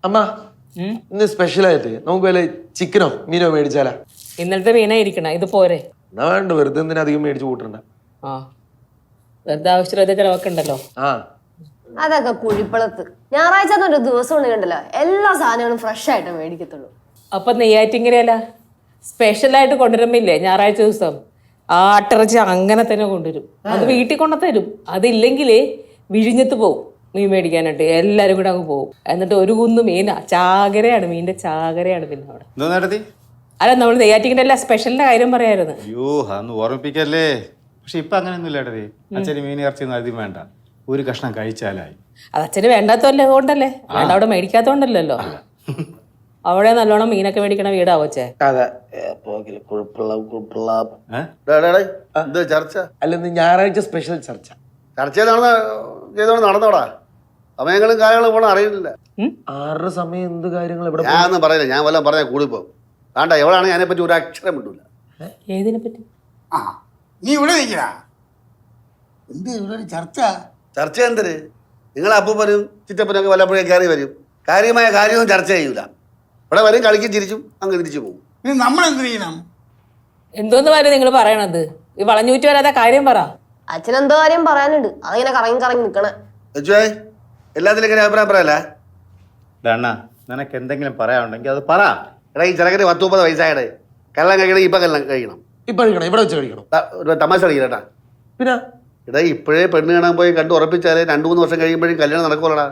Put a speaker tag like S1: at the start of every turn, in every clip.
S1: അമ്മ ഇന്ന് സ്പെഷ്യലായിട്ട് നമുക്ക് വല്ല ചിക്കനോ മീനോ മേടിച്ചാലാ?
S2: ഇന്നലത്തെ മീനായിരിക്കണം, ഇത് പോരെ?
S1: എന്നാ വേണ്ട, വെറുതെ എന്തിനാ അധികം മേടിച്ചു കൂട്ടണ്ട.
S2: ആ വെറുതെ ആവശ്യമില്ലാത്ത ചിലവൊക്കെ ഉണ്ടല്ലോ.
S1: ആ
S3: അതൊക്കെ കുഴിപ്പളത്ത് ഞായറാഴ്ച ഒരു ദിവസം ഉണ്ട് കണ്ടല്ലോ, എല്ലാ സാധനങ്ങളും ഫ്രഷ് ആയിട്ട് മേടിക്കത്തുള്ളൂ.
S2: അപ്പൊ നെയ്യാറ്റിങ്ങരയല്ല സ്പെഷ്യലായിട്ട് കൊണ്ടുവരുമ്പില്ലേ ഞായറാഴ്ച ദിവസം ആട്ടിറച്ചി അങ്ങനെ തന്നെ കൊണ്ടുവരും. അത് വീട്ടിൽ കൊണ്ടുതരും. അതില്ലെങ്കിൽ വിഴിഞ്ഞത്ത് പോവും മീൻ മേടിക്കാനായിട്ട്. എല്ലാരും കൂടെ അങ്ങ് പോകും. എന്നിട്ട് ഒരു കുന്ന് മീനാ, ചാകരയാണ്, മീനിന്റെ ചാകരയാണ്. പിന്നെ അവിടെ അല്ല, നമ്മൾ നെയ്യാറ്റിങ്ങരല്ല സ്പെഷ്യലിന്റെ കാര്യം പറയായിരുന്നു.
S4: അയ്യോ അതൊന്ന് ഓർമ്മിപ്പിക്കല്ലേ. പക്ഷെ ഇപ്പൊ അങ്ങനെയൊന്നും ഇല്ലടേ. അച്ഛന് മീൻ ഇറച്ചിയൊന്നും അധികം വേണ്ട, ഒരു കഷ്ണം കഴിച്ചാലായി.
S2: അത് അച്ഛന് വേണ്ടാത്തല്ലേ അതുകൊണ്ടല്ലേ, വേണ്ട അവിടെ മേടിക്കാത്തോണ്ടല്ലോ. അവിടെ നല്ലോണം മീനൊക്കെ മേടിക്കണ വീടാവച്ചേ.
S1: അതെ.
S5: ചർച്ച
S1: അല്ല, ഇന്ന് ഞായറാഴ്ച സ്പെഷ്യൽ ചർച്ച.
S5: ചർച്ചയിൽ ചെയ്തോണ്ട് നടന്നോടാ. സമയങ്ങളും കാര്യങ്ങളും പോണ അറിയില്ല.
S1: 6 സമയം എന്ത് കാര്യങ്ങൾ ഇവിടെ?
S5: ഞാനൊന്നും പറയില്ല, ഞാൻ വല്ലതും പറഞ്ഞാൽ കൂടിപ്പോ വേണ്ട. എവിടെയാണെങ്കിൽ അതിനെ പറ്റി ഒരു അക്ഷരം വിട്ടൂല.
S2: ഏതിനെ പറ്റി?
S6: നീ ഇവിടെ നിൽക്കണ എന്ത് ഇവിടെ ഒരു ചർച്ച?
S5: ചർച്ച എന്തര്? നിങ്ങളെ അപ്പൂപ്പനും ചിറ്റപ്പനൊക്കെ വല്ലപ്പോഴും കയറി വരും. കാര്യമായ കാര്യമൊന്നും ചർച്ച ചെയ്യൂല. ഇവിടെ വരും, കളിക്കും, ചിരിച്ചും അങ്ങ് തിരിച്ചു പോകും.
S6: ഇനി നമ്മൾ എന്ത് ചെയ്യണം?
S2: എന്തോന്ന് കാര്യം നിങ്ങൾ പറയണത്? ഈ വളഞ്ഞൂറ്റി വരാത്ത കാര്യം പറ.
S3: അച്ഛനെന്തോ കാര്യം പറയാനുണ്ട്, അതിങ്ങനെ കറങ്ങി കറങ്ങി നിക്കണേ.
S5: എല്ലാത്തിലും ഇങ്ങനെ അഭിപ്രായം പറയല്ലേ?
S4: അണ്ണാ, നിനക്ക് എന്തെങ്കിലും പറയാനുണ്ടെങ്കിൽ അത് പറ.
S5: എടാ, ഈ ചെറുക്കന് 10-30 വയസ്സായത് കള്ളം കഴിക്കണം. ഇപ്പൊ കള്ളം കഴിക്കണം.
S1: ഇപ്പൊ കഴിക്കണം, ഇവിടെ വെച്ച് കഴിക്കണം.
S5: ഒരു തമാശ കളിക്കട്ടാ.
S1: പിന്നെ
S5: എടാ, ഇപ്പോഴേ പെണ്ണ് കാണാൻ പോയി കണ്ടു ഉറപ്പിച്ചാലേ 2-3 വർഷം കഴിയുമ്പോഴും കല്യാണം നടക്കുമല്ലോടാ.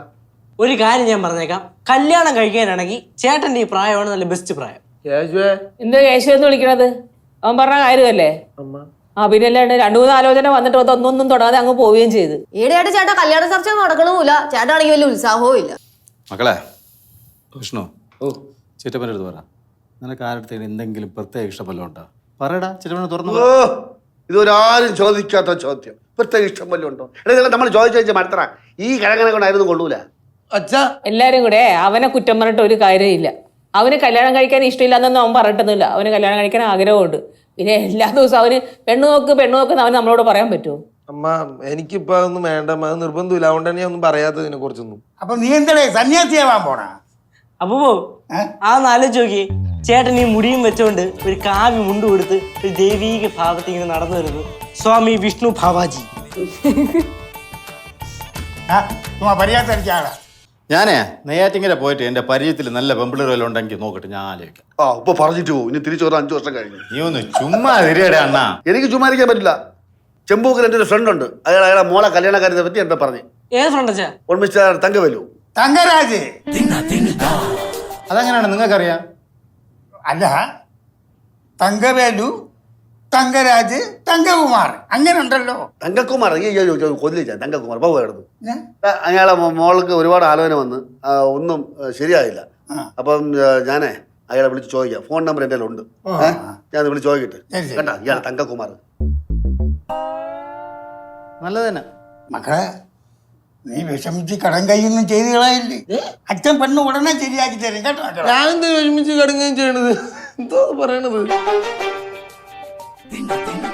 S7: ഒരു കാര്യം ഞാൻ പറഞ്ഞേക്കാം, കല്യാണം കഴിക്കാനാണെങ്കിൽ ചേട്ടന്റെ ഈ പ്രായമാണ് നല്ല ബെസ്റ്റ് പ്രായം.
S2: എന്താ കേശു എന്ന് വിളിക്കണത്? അവൻ പറഞ്ഞ കാര്യമല്ലേ? ആ പിന്നെ അല്ലാണ്ട് 2-3 ആലോചന വന്നിട്ട് ഒന്നൊന്നും തൊടാതെ അങ്ങ് പോവുകയും ചെയ്ത്.
S3: ഈടെയായിട്ട് ചേട്ടാ കല്യാണ ചർച്ച നടക്കണമില്ല. ചേട്ടാണെങ്കിൽ വലിയ ഉത്സാഹവും ഇല്ല.
S4: മക്കളെ, വിഷ്ണു, ചിറ്റപ്പൻ്റെ അടുത്ത് പറ. നിനക്ക് ആരുടെ എന്തെങ്കിലും പ്രത്യേക ഇഷ്ടമല്ലോ ഉണ്ടോ? പറയടാ, ചിറ്റപ്പനെ തുറന്നു.
S5: ഇതൊരാരും ചോദിക്കാത്ത ചോദ്യം. പ്രത്യേക ഇഷ്ടം വല്ലതും ഉണ്ടോ? എടാ, നമ്മൾ ചോദിച്ചു മടുത്തറ. ഈ കിഴങ്ങനെ കൊണ്ടായിരുന്നു കൊള്ളൂല.
S1: അച്ഛാ,
S2: എല്ലാരും കൂടെ അവനെ കുറ്റം പറഞ്ഞിട്ട് ഒരു കാര്യമില്ല. അവന് കല്യാണം കഴിക്കാൻ ഇഷ്ടമില്ലാന്നൊന്നും അവൻ പറഞ്ഞിട്ടൊന്നുമില്ല. അവന് കല്യാണം കഴിക്കാൻ ആഗ്രഹമുണ്ട്. പിന്നെ എല്ലാ ദിവസവും അവന് പെണ്ണു നോക്ക് അവന് നമ്മളോട് പറയാൻ പറ്റുമോ?
S1: അമ്മ, എനിക്കിപ്പോ അതൊന്നും വേണ്ട, അത് നിർബന്ധമില്ല. അതുകൊണ്ട് തന്നെ ഒന്നും പറയാത്തതിനെ കുറിച്ചൊന്നും.
S6: അപ്പൊ നീ എന്താടേ സന്യാസിയാവാൻ പോണ?
S7: അപ്പോ ആ ആലോചിച്ച് നോക്കി, ചേട്ടൻ ഈ മുടിയും വെച്ചോണ്ട് ഒരു കാവ്യ മുണ്ട് കൊടുത്ത് ഒരു ദൈവീക ഭാവത്തിൽ ഇങ്ങനെ നടന്നു വരുന്നു. സ്വാമി വിഷ്ണു ഭാവാജി.
S6: പരിചയത്തടിച്ച ആളാ.
S4: ഞാനേ നെയ്യാറ്റിങ്ങര പോയിട്ട് എന്റെ പരിചയത്തിൽ നല്ല പെമ്പിളർ വല്ലതും ഉണ്ടെങ്കിൽ നോക്കിട്ട് ഞാൻ ആലോചിക്കാം.
S5: ഇപ്പൊ പറഞ്ഞിട്ട് പോകും. ഇനി തിരിച്ചു വരാൻ 5 വർഷം കഴിഞ്ഞു.
S4: നീ ഒന്ന് ചുമ്മാ തിരിയടേ അണ്ണാ.
S5: എനിക്ക് ചുമ്മാ ഇരിക്കാൻ പറ്റില്ല. ചെമ്പൂക്കിൽ എൻ്റെ ഒരു ഫ്രണ്ട് ഉണ്ട്. അയാളെ മോളെ കല്യാണക്കാരനെ പറ്റി എന്താ പറഞ്ഞു.
S7: ഏത് ഫ്രണ്ടച്ചാ?
S5: മിസ്റ്റർ തങ്കവേലു.
S6: തങ്കരാജ്.
S4: അതെങ്ങനെയാണ് നിങ്ങൾക്കറിയാം?
S6: അല്ല, തങ്കവേലു, തങ്കരാജ്, തങ്കകുമാർ, അങ്ങനെ ഉണ്ടല്ലോ.
S5: തങ്കകുമാർ കൊല്ലിച്ച തങ്കകുമാർ പോവുകയായിരുന്നു. അയാളെ മോൾക്ക് ഒരുപാട് ആലോചന വന്ന് ഒന്നും ശരിയായില്ല. അപ്പം ഞാനേ അയാളെ വിളിച്ച് ചോദിക്കാം. ഫോൺ നമ്പർ എൻ്റെ ഉണ്ട്. ഞാൻ വിളിച്ച് ചോദിക്കട്ടെ കേട്ടാ. ഇയാളെ തങ്കകുമാർ
S4: നല്ലത് തന്നെ.
S6: മക്കളെ, നീ വിഷമിച്ച് കടം കൈയൊന്നും ചെയ്ത് കളയില്ലേ. അച്ഛൻ പെണ്ണ് ഉടനെ ശരിയാക്കി തരും കേട്ടോ.
S1: ഞാൻ എന്താ വിഷമിച്ച് കടുങ്ങുകയും ചെയ്യണത്? എന്തോ പറയണത്?